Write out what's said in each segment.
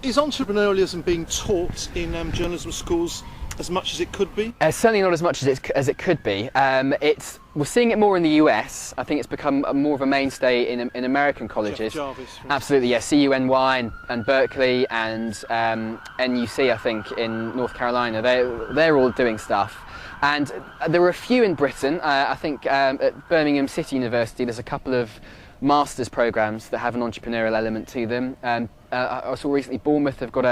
Is entrepreneurialism being taught in journalism schools as much as it could be? Certainly not as much as it could be. We're seeing it more in the US. I think it's become more of a mainstay in American colleges. Jarvis, Absolutely, yeah. CUNY and Berkeley and NUC, I think, in North Carolina. They're all doing stuff. And there are a few in Britain. I think at Birmingham City University there's a couple of master's programs that have an entrepreneurial element to them. I saw recently Bournemouth have got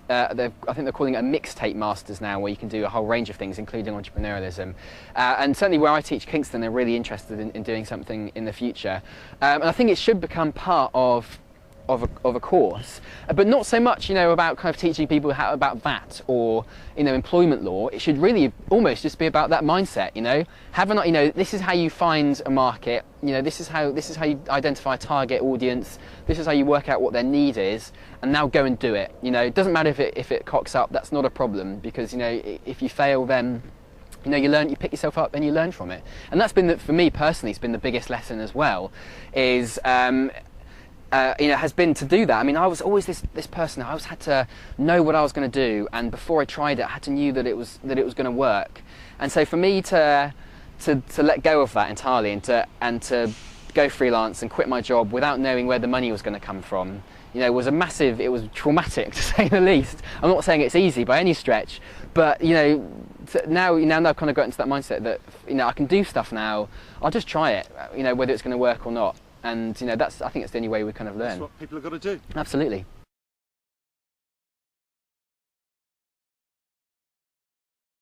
I think they're calling it a mixtape masters now, where you can do a whole range of things, including entrepreneurialism. And certainly where I teach, Kingston, they're really interested in doing something in the future. And I think it should become part of a course, but not so much, about kind of teaching people about that or, employment law. It should really almost just be about that mindset, this is how you find a market, this is how you identify a target audience, this is how you work out what their need is, and now go and do it. It doesn't matter if it cocks up, that's not a problem, because, if you fail, then you learn, you pick yourself up and you learn from it. And that's been, for me personally, it's been the biggest lesson as well, is has been to do that. I mean, I was always this person. I always had to know what I was going to do, and before I tried it, I had to know that it was going to work. And so for me to let go of that entirely and to go freelance and quit my job without knowing where the money was going to come from, was it was traumatic, to say the least. I'm not saying it's easy by any stretch, but now I've kind of got into that mindset that I can do stuff now. I'll just try it, whether it's going to work or not. And I think it's the only way we kind of learn. That's what people have got to do. Absolutely.